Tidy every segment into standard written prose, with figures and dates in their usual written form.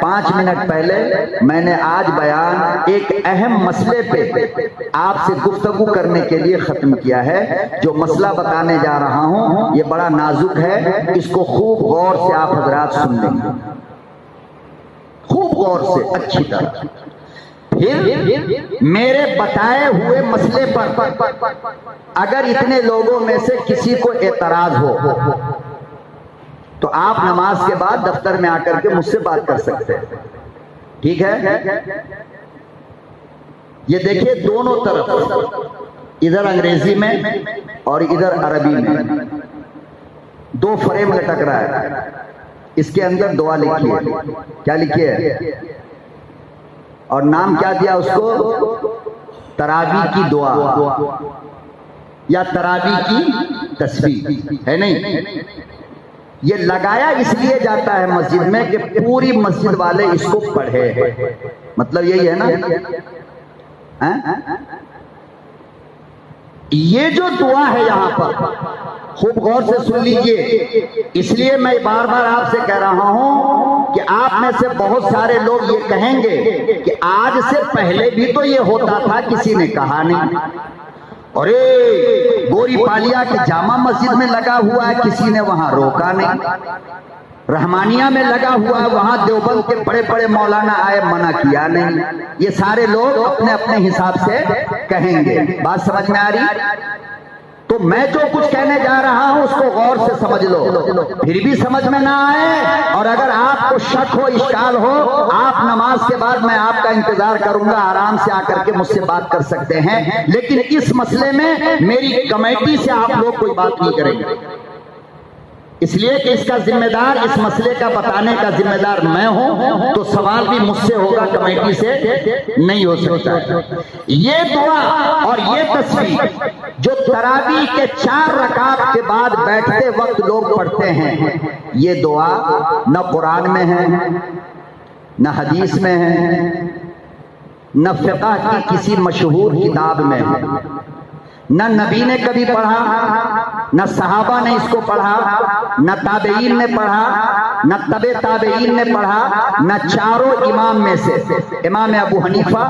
5 minute پہلے میں نے آج بیان ایک اہم مسئلے پہ آپ سے گفتگو کرنے کے لیے ختم کیا ہے. جو مسئلہ بتانے جا رہا ہوں یہ بڑا نازک ہے, اس کو خوب غور سے آپ حضرات سن لیں گے, خوب غور سے اچھی طرح. پھر میرے بتائے ہوئے مسئلے پر اگر اتنے لوگوں میں سے کسی کو اعتراض ہو تو آپ نماز کے بعد دفتر میں آ کر کے مجھ سے بات کر سکتے ہیں, ٹھیک ہے؟ یہ دیکھیے دونوں طرف, ادھر انگریزی میں اور ادھر عربی میں 2 فریم لٹک رہا ہے. اس کے اندر دعا لکھی ہے. کیا لکھی ہے؟ اور نام کیا دیا اس کو؟ تراویح کی دعا یا تراویح کی تسبیح ہے. نہیں, یہ لگایا اس لیے جاتا ہے مسجد میں کہ پوری مسجد والے اس کو پڑھے. مطلب یہی ہے نا. یہ جو دعا ہے یہاں پر خوب غور سے سن لیجئے, اس لیے میں بار بار آپ سے کہہ رہا ہوں کہ آپ میں سے بہت سارے لوگ یہ کہیں گے کہ آج سے پہلے بھی تو یہ ہوتا تھا, کسی نے کہا نہیں. ارے گوری پالیا کے جامع مسجد میں لگا ہوا ہے, کسی نے وہاں روکا نہیں. رحمانیہ میں لگا ہوا ہے, وہاں دیوبند کے بڑے بڑے مولانا آئے, منع کیا نہیں. یہ سارے لوگ اپنے اپنے حساب سے کہیں گے. بات سمجھ میں آ رہی؟ تو میں جو کچھ کہنے جا رہا ہوں اس کو غور سے سمجھ لو. پھر بھی سمجھ میں نہ آئے اور اگر آپ کو شک ہو, اشکال ہو, آپ نماز کے بعد میں آپ کا انتظار کروں گا, آرام سے آ کر کے مجھ سے بات کر سکتے ہیں. لیکن اس مسئلے میں میری کمیٹی سے آپ لوگ کوئی بات نہیں کریں گے, اس لیے کہ اس کا ذمہ دار, اس مسئلے کا بتانے کا ذمہ دار میں ہوں, تو سوال بھی مجھ سے ہوگا, کمیٹی سے نہیں ہو سکتا. یہ دعا اور یہ تسبیح جو تراویح کے 4 رکعت کے بعد بیٹھتے وقت لوگ پڑھتے ہیں, یہ دعا نہ قرآن میں ہے, نہ حدیث میں ہے, نہ فقہ کی کسی مشہور کتاب میں ہے, نہ نبی نے کبھی پڑھا, نہ صحابہ نے اس کو پڑھا, نہ تابعین نے پڑھا, نہ تبع تابعین نے پڑھا, نہ چاروں امام میں سے امام ابو حنیفہ,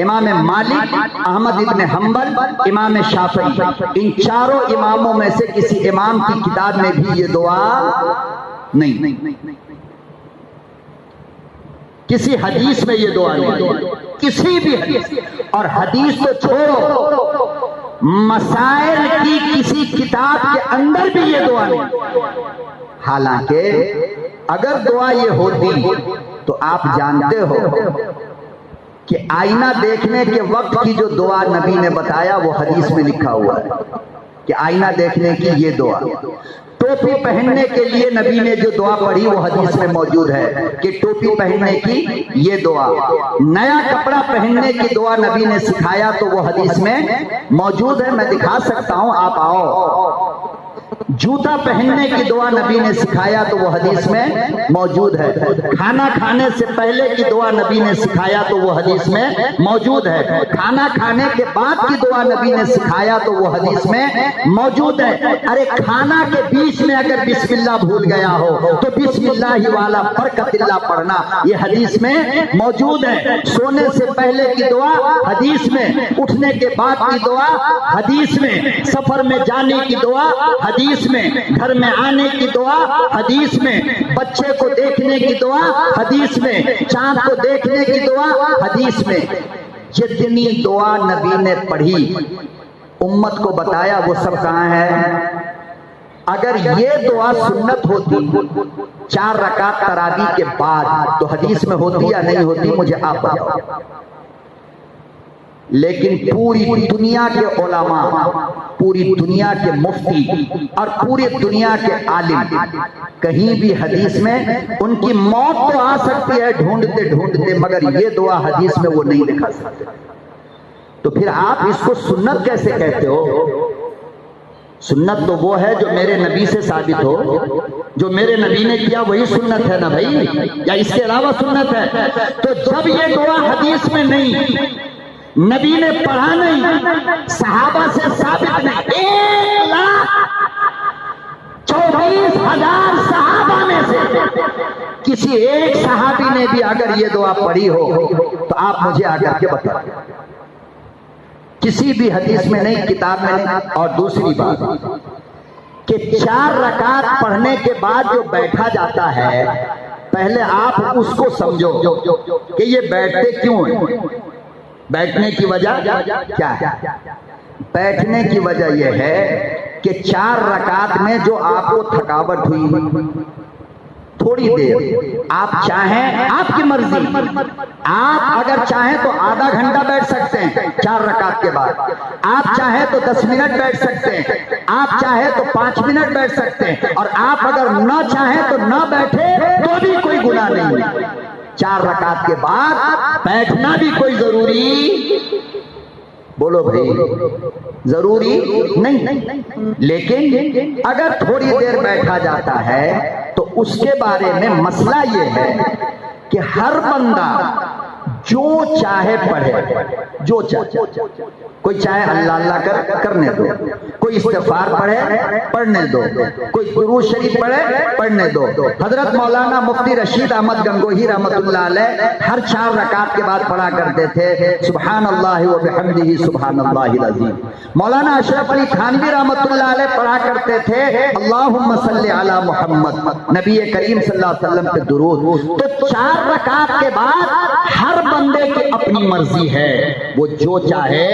امام مالک, احمد ابن حنبل, امام شافعی, ان چاروں اماموں میں سے کسی امام کی کتاب میں بھی یہ دعا نہیں. کسی حدیث میں یہ دعا نہیں, کسی بھی حدیث. اور حدیث تو چھوڑو, مسائل کی کسی کتاب کے اندر بھی یہ دعا نہیں. حالانکہ اگر دعا یہ ہوتی تو آپ جانتے ہو کہ آئینہ دیکھنے کے وقت کی جو دعا نبی نے بتایا وہ حدیث میں لکھا ہوا ہے کہ آئینہ دیکھنے کی یہ دعا. ٹوپی پہننے کے لیے نبی نے جو دعا پڑھی وہ حدیث میں موجود ہے کہ ٹوپی پہننے کی یہ دعا. نیا کپڑا پہننے کی دعا نبی نے سکھایا تو وہ حدیث میں موجود ہے, میں دکھا سکتا ہوں, آپ آؤ. جوتا پہننے کی دعا نبی نے سکھایا تو وہ حدیث میں موجود ہے. کھانا کھانے سے پہلے کی دعا نبی نے سکھایا تو وہ حدیث میں موجود ہے. کھانا کھانے کے بعد کی دعا نبی نے سکھایا تو وہ حدیث میں موجود ہے. ارے کھانا کے بیچ میں اگر بسم اللہ بھول گیا ہو تو بسم اللہ والا برکت اللہ پڑھنا یہ حدیث میں موجود ہے. سونے سے پہلے کی دعا حدیث میں, اٹھنے کے بعد کی دعا حدیث میں, سفر میں جانے کی دعا حدیث میں, گھر میں آنے کی دعا حدیث میں, بچے کو دیکھنے کی دعا حدیث میں, چاند کو دیکھنے کی دعا حدیث میں. جتنی دعا نبی نے پڑھی امت کو بتایا وہ سب کہاں ہے؟ اگر یہ دعا سنت ہوتی 4 رکعت تراویح کے بعد تو حدیث میں ہوتی یا نہیں ہوتی, مجھے آپ بتاؤ. لیکن پوری دنیا کے علماء, پوری دنیا کے مفتی اور پوری دنیا کے عالم کہیں بھی حدیث میں, ان کی موت تو آ سکتی ہے ڈھونڈتے ڈھونڈتے, مگر یہ دعا حدیث میں وہ نہیں دکھا سکتے. تو پھر آپ اس کو سنت کیسے کہتے ہو؟ سنت تو وہ ہے جو میرے نبی سے ثابت ہو, جو میرے نبی نے کیا وہی سنت ہے نا بھائی, یا اس کے علاوہ سنت ہے؟ تو جب یہ دعا حدیث میں نہیں, نبی نے پڑھا نہیں, صحابہ سے ثابت نہیں, 1 لاکھ 24,000 صحابہ میں سے کسی ایک صحابی نے بھی اگر یہ دعا پڑھی ہو تو آپ مجھے آ کر کے بتائیں. کسی بھی حدیث میں نہیں، کتاب میں نہیں. اور دوسری بات کہ 4 رکعت پڑھنے کے بعد جو بیٹھا جاتا ہے، پہلے آپ اس کو سمجھو کہ یہ بیٹھتے کیوں ہیں. بیٹھنے کی وجہ کیا ہے؟ بیٹھنے کی وجہ یہ ہے کہ 4 رکعت میں جو آپ کو تھکاوٹ ہوئی، تھوڑی دیر آپ چاہیں، آپ کی مرضی، آپ اگر چاہیں تو آدھا گھنٹہ بیٹھ سکتے ہیں 4 رکعت کے بعد، آپ چاہیں تو 10 منٹ بیٹھ سکتے ہیں، آپ چاہیں تو 5 منٹ بیٹھ سکتے ہیں، اور آپ اگر نہ چاہیں تو نہ بیٹھے تو بھی کوئی گناہ نہیں. 4 رکعت کے بعد بیٹھنا بھی کوئی ضروری، بولو بھائی، ضروری نہیں. لیکن اگر تھوڑی دیر بیٹھا جاتا ہے تو اس کے بارے میں مسئلہ یہ ہے کہ ہر بندہ جو چاہے پڑھے، جو چاہے. کوئی چاہے اللہ اللہ کرنے دو، کوئی استغفار پڑھے پڑھنے دو، کوئی درود شریف پڑھے پڑھنے دو. حضرت مولانا مفتی رشید احمد گنگوہی رحمت اللہ علیہ ہر 4 رکعت کے بعد پڑھا کرتے تھے سبحان اللہ و بحمدہ سبحان اللہ العظیم. مولانا اشرف علی تھانوی رحمت اللہ علیہ پڑھا کرتے تھے اللہم صلی علی محمد، نبی کریم صلی اللہ علیہ وسلم پہ درود. تو 4 رکعت کے بعد ہر بندے کی اپنی مرضی ہے، وہ جو چاہے،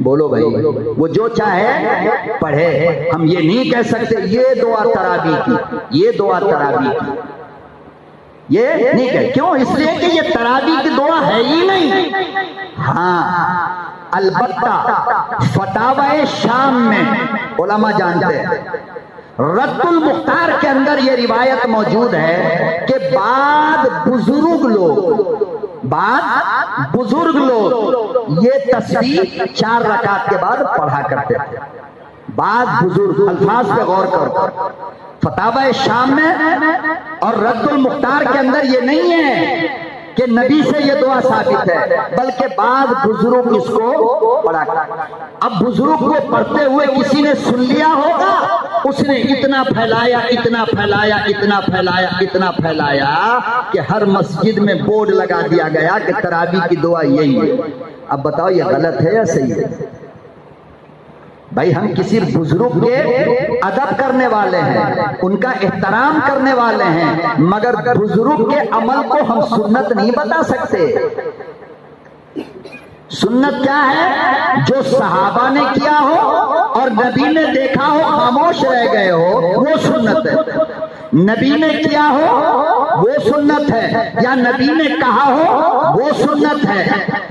بولو بھائی، وہ جو چاہے پڑھے. ہم یہ نہیں کہہ سکتے یہ دعا تراویح کی، یہ دعا تراویح کی، یہ نہیں کہہ. کیوں؟ اس لیے کہ یہ تراویح کی دعا ہے ہی نہیں. ہاں البتہ فتاوی شام میں علماء جانتے ہیں، رد المختار کے اندر یہ روایت موجود ہے کہ بعد بزرگ لوگ یہ تسبیح 4 رکعت کے بعد پڑھا کرتے تھے. بعد بزرگ، الفاظ پہ غور کرو. فتاوی شام میں اور رد المختار کے اندر یہ نہیں ہے کہ نبی سے یہ دعا ثابت ہے، بلکہ بعض بزرگ اس کو پڑھا کرتے. اب بزرگ کو پڑھتے ہوئے کسی نے سن لیا ہوگا، اس نے اتنا پھیلایا اتنا پھیلایا اتنا پھیلایا اتنا پھیلایا کہ ہر مسجد میں بورڈ لگا دیا گیا کہ تراویح کی دعا یہی ہے. اب بتاؤ یہ غلط ہے یا صحیح ہے؟ بھائی ہم کسی بزرگ کے ادب کرنے والے ہیں، ان کا احترام کرنے والے ہیں، مگر بزرگ کے عمل کو ہم سنت نہیں بتا سکتے. سنت کیا ہے؟ جو صحابہ نے کیا ہو اور نبی نے دیکھا ہو خاموش رہ گئے ہو، وہ سنت ہے. نبی نے کیا ہو وہ سنت ہے، یا نبی نے کہا ہو وہ سنت ہے.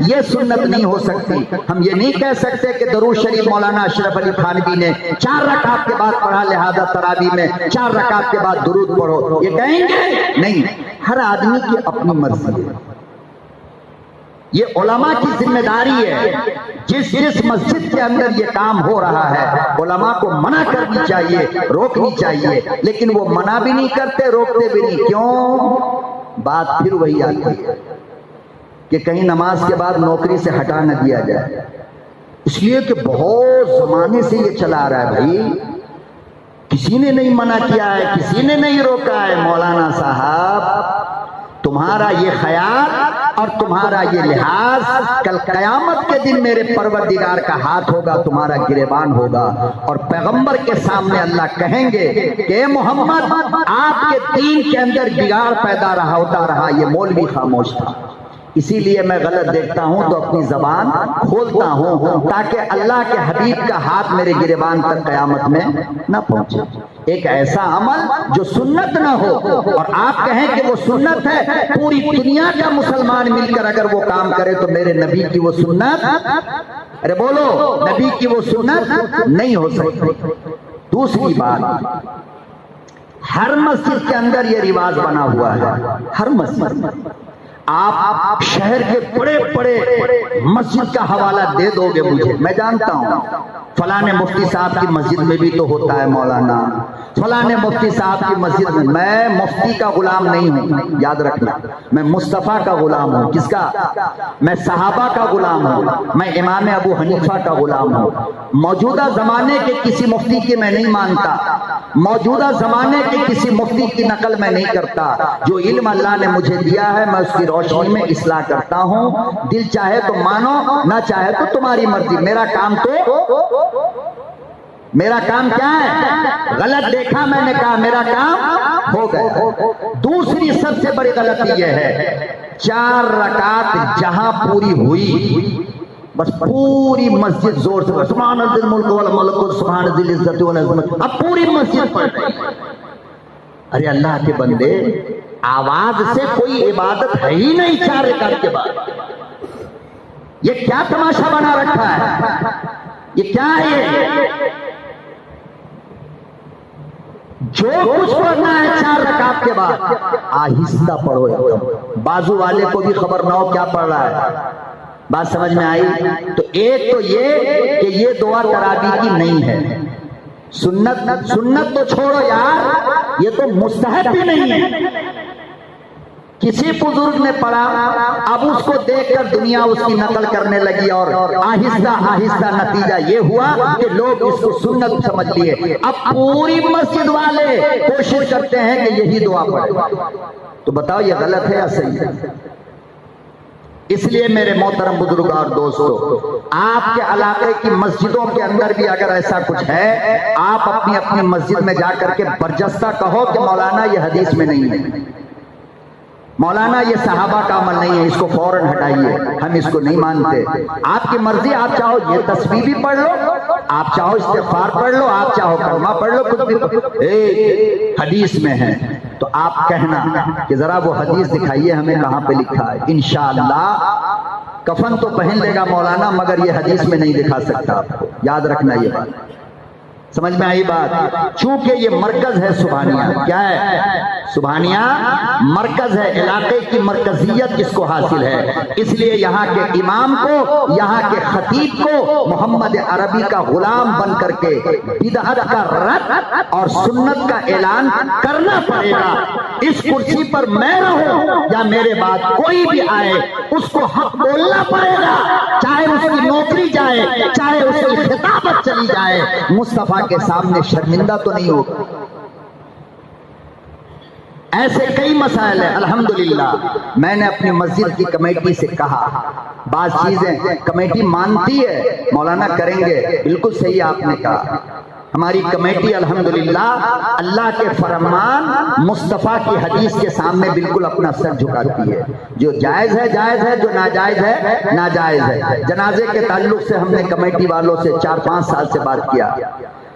یہ سنت نہیں ہو سکتی. ہم یہ نہیں کہہ سکتے کہ درود شریف مولانا اشرف علی تھانوی نے 4 رکعت کے بعد پڑھا، لہذا تراویح میں 4 رکعت کے بعد درود پڑھو. یہ کہیں گے نہیں. ہر آدمی کی اپنی مرضی ہے. یہ علماء کی ذمہ داری ہے. جس مسجد کے اندر یہ کام ہو رہا ہے علماء کو منع کرنی چاہیے، روکنی چاہیے. لیکن وہ منع بھی نہیں کرتے، روکتے بھی نہیں. کیوں؟ بات پھر وہی آتی ہے کہ کہیں نماز کے بعد نوکری سے ہٹا نہ دیا جائے. اس لیے کہ بہت زمانے سے یہ چلا آ رہا ہے. بھائی کسی نے نہیں منع کیا ہے، کسی نے نہیں روکا ہے. مولانا صاحب تمہارا یہ خیال اور تمہارا یہ لحاظ کل قیامت کے دن میرے پروردگار کا ہاتھ ہوگا، تمہارا گریبان ہوگا، اور پیغمبر کے سامنے اللہ کہیں گے کہ محمد آپ کے دین کے اندر بگاڑ پیدا ہوتا رہا، یہ مولوی خاموش تھا. اسی لیے میں غلط دیکھتا ہوں تو اپنی زبان کھولتا ہوں تاکہ اللہ کے حبیب کا ہاتھ میرے گریبان تک قیامت میں نہ پہنچے. ایک ایسا عمل جو سنت نہ ہو اور آپ کہیں کہ وہ سنت ہے، پوری دنیا کا مسلمان مل کر اگر وہ کام کرے تو میرے نبی کی وہ سنت، ارے بولو، نبی کی وہ سنت نہیں ہو سکتی. دوسری بات، ہر مسجد کے اندر یہ رواج بنا ہوا ہے. ہر مسجد آپ شہر کے بڑے بڑے مسجد کا حوالہ دے دو گے مجھے، میں جانتا ہوں فلاں مفتی صاحب کی مسجد میں بھی تو ہوتا ہے مولانا، فلاں مفتی صاحب کی مسجد میں مفتی کا غلام نہیں ہوں، یاد رکھنا، میں مصطفیٰ کا غلام ہوں۔ کس کا؟ میں صحابہ کا غلام ہوں، میں امام ابو حنیفہ کا غلام ہوں۔ موجودہ زمانے کے کسی مفتی کی میں نہیں مانتا، موجودہ زمانے کے کسی مفتی کی نقل میں نہیں کرتا۔ جو علم اللہ نے مجھے دیا ہے میں اس کی روشنی میں اصلاح کرتا ہوں، دل چاہے تو مانو، نہ چاہے تو تمہاری مرضی۔ میرا کام کیا ہے؟ غلط دیکھا میں نے کہا میرا کام ہو گیا۔ دوسری سب سے بڑی غلطی یہ ہے 4 رکعت جہاں پوری ہوئی بس پوری مسجد زور سے سبحان ذی الملک والملکوت سبحان ذی العزت والعظمت، اب پوری مسجد پڑھ رہی ہے۔ ارے اللہ کے بندے، آواز سے کوئی عبادت ہے ہی نہیں 4 رکعت کے بعد، یہ کیا تماشا بنا رکھا ہے؟ یہ کیا ہے؟ جو کچھ پڑھنا ہے 4 رکعت کے بعد آہستہ پڑھو، بازو والے کو بھی خبر نہ ہو کیا پڑھ رہا ہے۔ بات سمجھ میں آئی؟ تو ایک تو یہ کہ یہ دعا تراویح کی نہیں ہے، سنت تو چھوڑو یار، یہ تو مستحب بھی نہیں ہے۔ کسی بزرگ نے پڑھا، اب اس کو دیکھ کر دنیا اس کی نقل کرنے لگی اور آہستہ آہستہ نتیجہ یہ ہوا کہ لوگ اس کو سنت سمجھ لیے۔ اب پوری مسجد والے کوشش کرتے ہیں کہ یہی دعا پڑھیں، تو بتاؤ یہ غلط ہے یا صحیح ہے؟ اس لیے میرے محترم بزرگ اور دوستو، آپ کے علاقے کی مسجدوں کے اندر بھی اگر ایسا کچھ ہے، آپ اپنی اپنی مسجد میں جا کر کے برجستہ کہو کہ مولانا یہ حدیث میں نہیں ہے، مولانا یہ صحابہ کا عمل نہیں ہے، اس کو فوراً ہٹائیے، ہم اس کو نہیں مانتے۔ آپ کی مرضی، آپ چاہو یہ تسبیح بھی پڑھ لو، آپ چاہو استغفار پڑھ لو، آپ چاہو کلمہ پڑھ لو، کچھ بھی حدیث میں ہے تو آپ کہنا کہ ذرا وہ حدیث دکھائیے ہمیں کہاں پہ لکھا ہے۔ انشاءاللہ کفن تو پہن لے گا مولانا مگر یہ حدیث میں نہیں دکھا سکتا، آپ کو یاد رکھنا یہ بات۔ سمجھ میں آئی بات؟ چونکہ یہ مرکز ہے سبحانیہ، کیا ہے؟ سبحانیہ مرکز ہے، علاقے کی مرکزیت اس کو حاصل ہے، اس لیے یہاں کے امام کو، یہاں کے خطیب کو محمد عربی کا غلام بن کر کے بدعت کا رد اور سنت کا اعلان کرنا پڑے گا۔ اس کرسی پر میں رہوں یا میرے بعد کوئی بھی آئے، اس کو حق بولنا پڑے گا، چاہے اس کی نوکری جائے، چاہے اس کی خطابت چلی جائے، مصطفیٰ کے سامنے شرمندہ تو نہیں ہوگا۔ ایسے کئی مسائل ہیں۔ الحمدللہ میں نے اپنی مسجد کی کمیٹی سے کہا، بعض چیزیں کمیٹی مانتی ہے مولانا کریں گے، بالکل صحیح آپ نے کہا۔ ہماری کمیٹی الحمدللہ اللہ کے فرمان مصطفیٰ کی حدیث کے سامنے بالکل اپنا سر جھکاتی ہے، جو جائز ہے جائز ہے، جو ناجائز ہے ناجائز ہے۔ جنازے کے تعلق سے ہم نے کمیٹی والوں سے 4-5 سال سے بات کیا،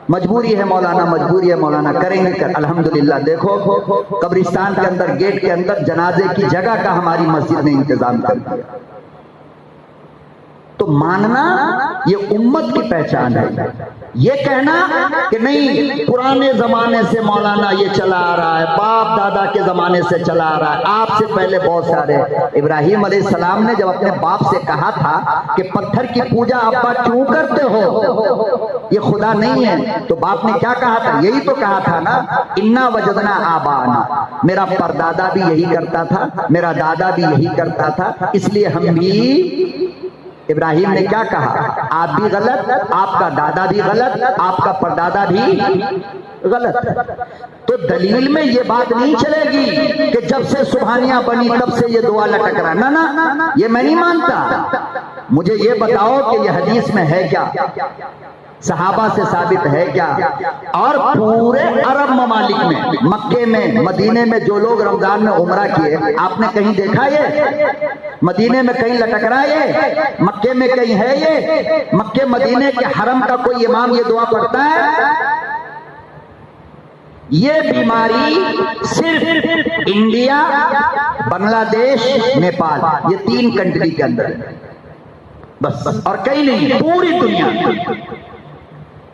مجبوری ہے مولانا، مجبوری ہے مولانا، کریں گے الحمدللہ۔ دیکھو قبرستان کے اندر گیٹ کے اندر جنازے کی جگہ کا ہماری مسجد نے انتظام کر دیا۔ تو ماننا یہ امت کی پہچان ہے، یہ کہنا کہ نہیں پرانے زمانے سے مولانا یہ چلا آ رہا ہے، باپ دادا کے زمانے سے چلا آ رہا ہے، آپ سے پہلے بہت سارے۔ ابراہیم علیہ السلام نے جب اپنے باپ سے کہا تھا کہ پتھر کی پوجا ابا کیوں کرتے ہو، یہ خدا نہیں ہے، تو باپ نے کیا کہا تھا؟ یہی تو کہا تھا نا، انا وجدنا آبانا، میرا پردادا بھی یہی کرتا تھا، میرا دادا بھی یہی کرتا تھا، اس لیے ہم بھی۔ ابراہیم نے کیا کہا؟ آپ بھی غلط، آپ کا دادا بھی غلط، آپ کا پردادا بھی غلط۔ تو دلیل میں یہ بات نہیں چلے گی کہ جب سے سبحانیہ بنی تب سے یہ دعا لٹک رہا، نہ یہ میں نہیں مانتا۔ مجھے یہ بتاؤ کہ یہ حدیث میں ہے کیا، صحابہ سے ثابت ہے کیا؟ اور پورے عرب ممالک میں، مکے میں، مدینے میں جو لوگ رمضان میں عمرہ کیے، آپ نے کہیں دیکھا یہ؟ مدینے میں کہیں لٹک رہا ہے؟ مکے میں کہیں ہے یہ؟ مکے مدینے کے حرم کا کوئی امام یہ دعا پڑھتا ہے؟ یہ بیماری صرف انڈیا، بنگلہ دیش، نیپال، یہ 3 کنٹری کے اندر ہے بس، اور کہیں نہیں، پوری دنیا۔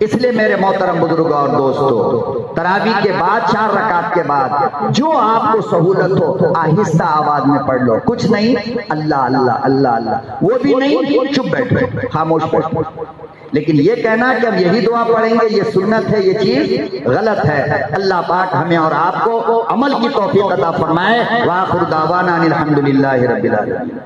اس لیے میرے محترم بزرگ اور دوستو، تراویح کے بعد 4 رکعت کے بعد جو آپ کو سہولت ہو آہستہ آواز میں پڑھ لو، کچھ نہیں اللہ اللہ اللہ اللہ، وہ بھی نہیں چپ بیٹھو، خاموش بیٹھو۔ لیکن یہ کہنا کہ ہم یہی دعا پڑھیں گے یہ سنت ہے، یہ چیز غلط ہے۔ اللہ پاک ہمیں اور آپ کو عمل کی توفیق عطا فرمائے۔ وآخر دعوانا ان الحمدللہ رب العالمین۔